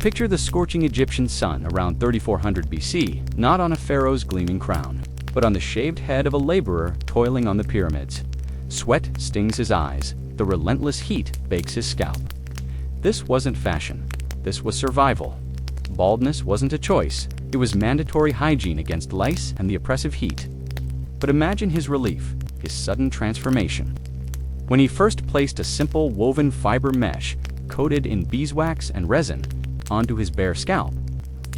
Picture the scorching Egyptian sun around 3400 BC, not on a pharaoh's gleaming crown, but on the shaved head of a laborer toiling on the pyramids. Sweat stings his eyes, the relentless heat bakes his scalp. This wasn't fashion, this was survival. Baldness wasn't a choice, it was mandatory hygiene against lice and the oppressive heat. But imagine his relief, his sudden transformation. When he first placed a simple woven fiber mesh, coated in beeswax and resin, onto his bare scalp.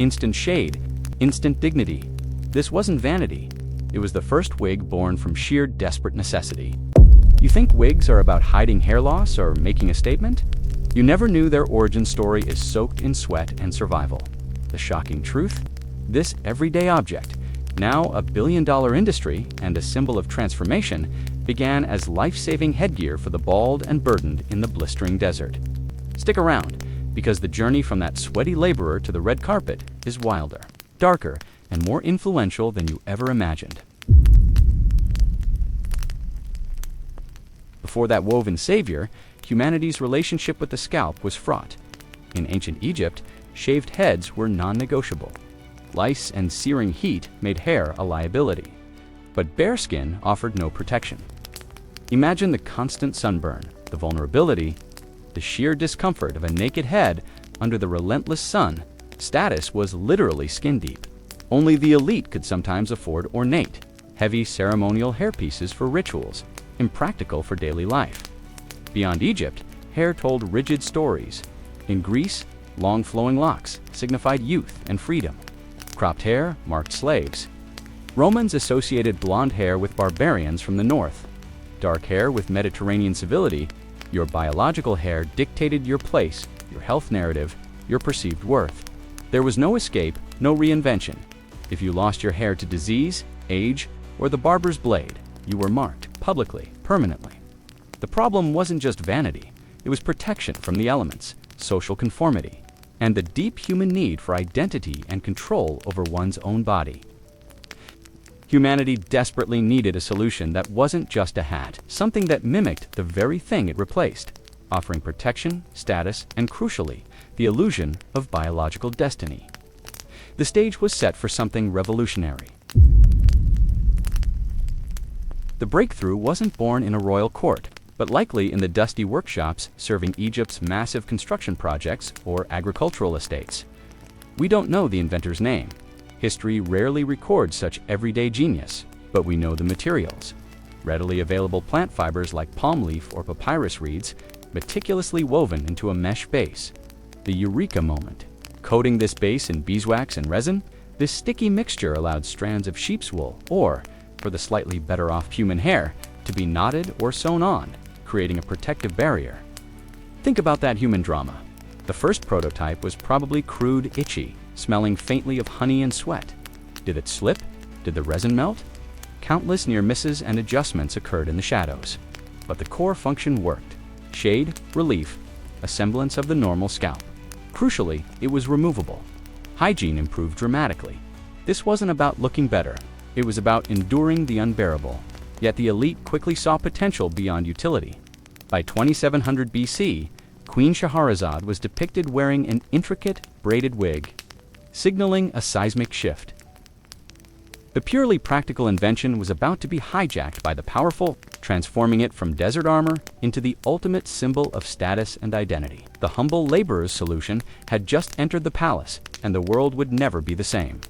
Instant shade, instant dignity. This wasn't vanity. It was the first wig born from sheer desperate necessity. You think wigs are about hiding hair loss or making a statement? You never knew their origin story is soaked in sweat and survival. The shocking truth? This everyday object, now a billion-dollar industry and a symbol of transformation, began as life-saving headgear for the bald and burdened in the blistering desert. Stick around, because the journey from that sweaty laborer to the red carpet is wilder, darker, and more influential than you ever imagined. Before that woven savior, humanity's relationship with the scalp was fraught. In ancient Egypt, shaved heads were non-negotiable. Lice and searing heat made hair a liability, but bare skin offered no protection. Imagine the constant sunburn, the vulnerability, the sheer discomfort of a naked head under the relentless sun. Status was literally skin deep. Only the elite could sometimes afford ornate, heavy ceremonial hairpieces for rituals, impractical for daily life. Beyond Egypt, hair told rigid stories. In Greece, long flowing locks signified youth and freedom. Cropped hair marked slaves. Romans associated blonde hair with barbarians from the north. Dark hair with Mediterranean civility. Your biological hair dictated your place, your health narrative, your perceived worth. There was no escape, no reinvention. If you lost your hair to disease, age, or the barber's blade, you were marked publicly, permanently. The problem wasn't just vanity, it was protection from the elements, social conformity, and the deep human need for identity and control over one's own body. Humanity desperately needed a solution that wasn't just a hat, something that mimicked the very thing it replaced, offering protection, status, and crucially, the illusion of biological destiny. The stage was set for something revolutionary. The breakthrough wasn't born in a royal court, but likely in the dusty workshops serving Egypt's massive construction projects or agricultural estates. We don't know the inventor's name. History rarely records such everyday genius, but we know the materials. Readily available plant fibers like palm leaf or papyrus reeds, meticulously woven into a mesh base. The eureka moment. Coating this base in beeswax and resin, this sticky mixture allowed strands of sheep's wool or, for the slightly better off human hair, to be knotted or sewn on, creating a protective barrier. Think about that human drama. The first prototype was probably crude, itchy, smelling faintly of honey and sweat. Did it slip? Did the resin melt? Countless near misses and adjustments occurred in the shadows. But the core function worked. Shade, relief, a semblance of the normal scalp. Crucially, it was removable. Hygiene improved dramatically. This wasn't about looking better. It was about enduring the unbearable. Yet the elite quickly saw potential beyond utility. By 2700 BC, Queen Shahrazad was depicted wearing an intricate, braided wig, signaling a seismic shift. The purely practical invention was about to be hijacked by the powerful, transforming it from desert armor into the ultimate symbol of status and identity. The humble laborer's solution had just entered the palace, and the world would never be the same.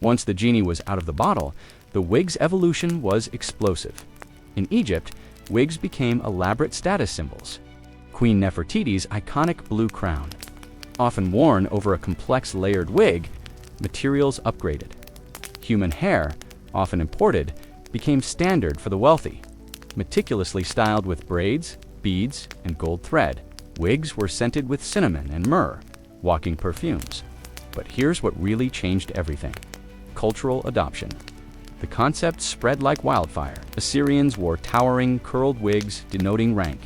Once the genie was out of the bottle, the wig's evolution was explosive. In Egypt, wigs became elaborate status symbols. Queen Nefertiti's iconic blue crown, often worn over a complex layered wig, materials upgraded. Human hair, often imported, became standard for the wealthy. Meticulously styled with braids, beads, and gold thread, wigs were scented with cinnamon and myrrh, walking perfumes. But here's what really changed everything: cultural adoption. The concept spread like wildfire. Assyrians wore towering, curled wigs denoting rank.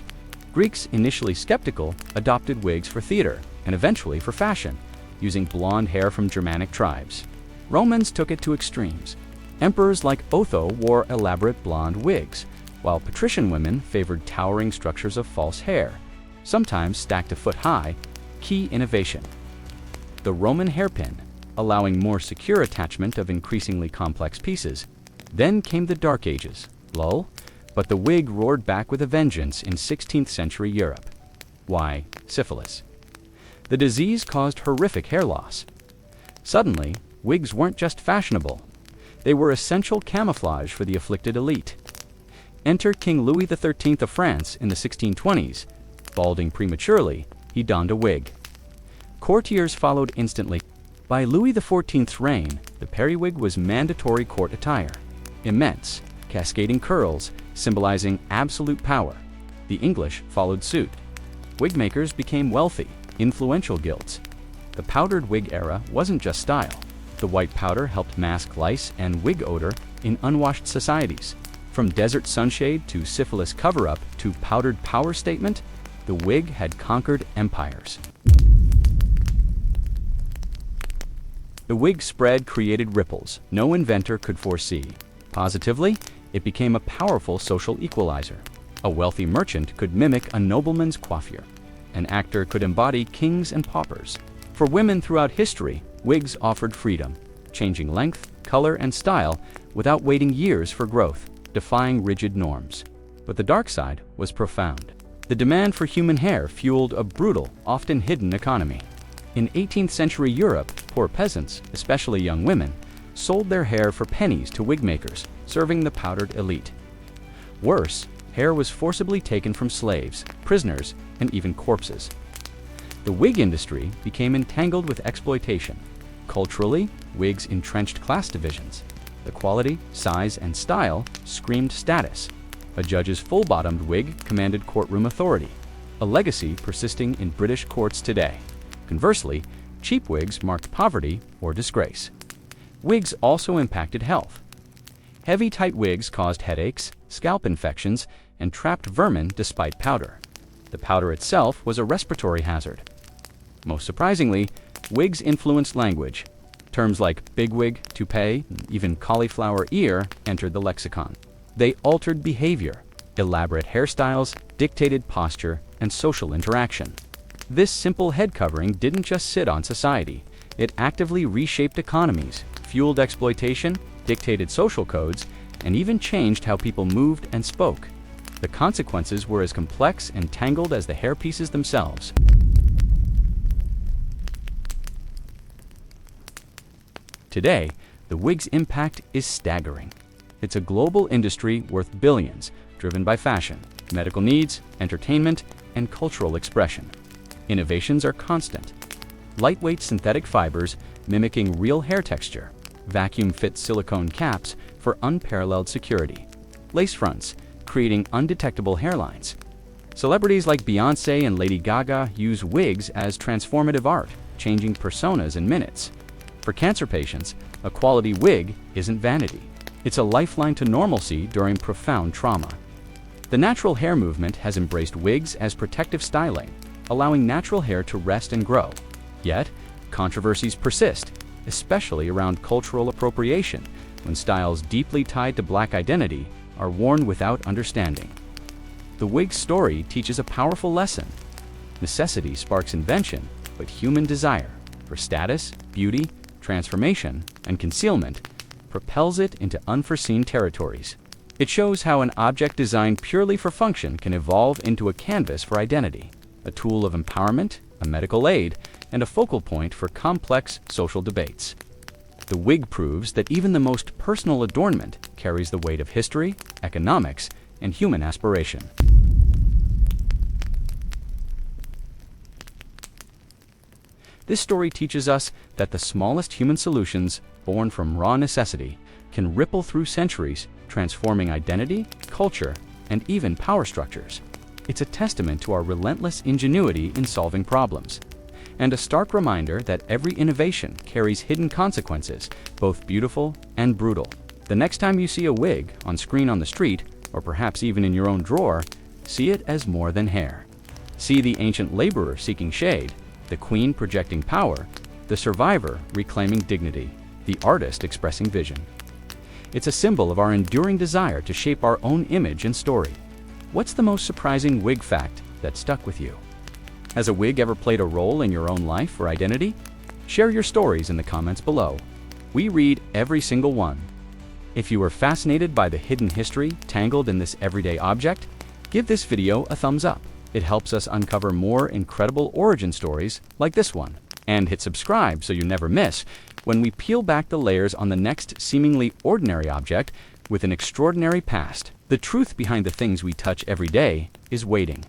Greeks, initially skeptical, adopted wigs for theater and eventually for fashion, using blonde hair from Germanic tribes. Romans took it to extremes. Emperors like Otho wore elaborate blonde wigs, while patrician women favored towering structures of false hair, sometimes stacked a foot high. Key innovation: the Roman hairpin, allowing more secure attachment of increasingly complex pieces. Then came the Dark Ages, lull, but the wig roared back with a vengeance in 16th century Europe. Why? Syphilis. The disease caused horrific hair loss. Suddenly, wigs weren't just fashionable. They were essential camouflage for the afflicted elite. Enter King Louis XIII of France in the 1620s. Balding prematurely, he donned a wig. Courtiers followed instantly. By Louis XIV's reign, the periwig was mandatory court attire. Immense, cascading curls symbolizing absolute power. The English followed suit. Wig makers became wealthy, influential guilds. The powdered wig era wasn't just style. The white powder helped mask lice and wig odor in unwashed societies. From desert sunshade to syphilis cover-up to powdered power statement, the wig had conquered empires. The wig spread created ripples no inventor could foresee. Positively, it became a powerful social equalizer. A wealthy merchant could mimic a nobleman's coiffure. An actor could embody kings and paupers. For women throughout history, wigs offered freedom, changing length, color, and style without waiting years for growth, defying rigid norms. But the dark side was profound. The demand for human hair fueled a brutal, often hidden economy. In 18th century Europe, poor peasants, especially young women, sold their hair for pennies to wig makers, serving the powdered elite. Worse, hair was forcibly taken from slaves, prisoners, and even corpses. The wig industry became entangled with exploitation. Culturally, wigs entrenched class divisions. The quality, size, and style screamed status. A judge's full-bottomed wig commanded courtroom authority, a legacy persisting in British courts today. Conversely, cheap wigs marked poverty or disgrace. Wigs also impacted health. Heavy, tight wigs caused headaches, scalp infections, and trapped vermin despite powder. The powder itself was a respiratory hazard. Most surprisingly, wigs influenced language. Terms like bigwig, toupee, and even cauliflower ear entered the lexicon. They altered behavior. Elaborate hairstyles dictated posture and social interaction. This simple head covering didn't just sit on society. It actively reshaped economies, fueled exploitation, dictated social codes, and even changed how people moved and spoke. The consequences were as complex and tangled as the hairpieces themselves. Today, the wig's impact is staggering. It's a global industry worth billions, driven by fashion, medical needs, entertainment, and cultural expression. Innovations are constant. Lightweight synthetic fibers mimicking real hair texture, vacuum-fit silicone caps for unparalleled security, lace fronts creating undetectable hairlines. Celebrities like Beyoncé and Lady Gaga use wigs as transformative art, changing personas in minutes. For cancer patients, a quality wig isn't vanity. It's a lifeline to normalcy during profound trauma. The natural hair movement has embraced wigs as protective styling, allowing natural hair to rest and grow. Yet, controversies persist, especially around cultural appropriation, when styles deeply tied to Black identity are worn without understanding. The wig's story teaches a powerful lesson. Necessity sparks invention, but human desire for status, beauty, transformation, and concealment propels it into unforeseen territories. It shows how an object designed purely for function can evolve into a canvas for identity, a tool of empowerment, a medical aid, and a focal point for complex social debates. The wig proves that even the most personal adornment carries the weight of history, economics, and human aspiration. This story teaches us that the smallest human solutions, born from raw necessity, can ripple through centuries, transforming identity, culture, and even power structures. It's a testament to our relentless ingenuity in solving problems, and a stark reminder that every innovation carries hidden consequences, both beautiful and brutal. The next time you see a wig on screen on the street, or perhaps even in your own drawer, see it as more than hair. See the ancient laborer seeking shade, the queen projecting power, the survivor reclaiming dignity, the artist expressing vision. It's a symbol of our enduring desire to shape our own image and story. What's the most surprising wig fact that stuck with you? Has a wig ever played a role in your own life or identity? Share your stories in the comments below. We read every single one. If you were fascinated by the hidden history tangled in this everyday object, give this video a thumbs up. It helps us uncover more incredible origin stories like this one. And hit subscribe so you never miss when we peel back the layers on the next seemingly ordinary object with an extraordinary past. The truth behind the things we touch every day is waiting.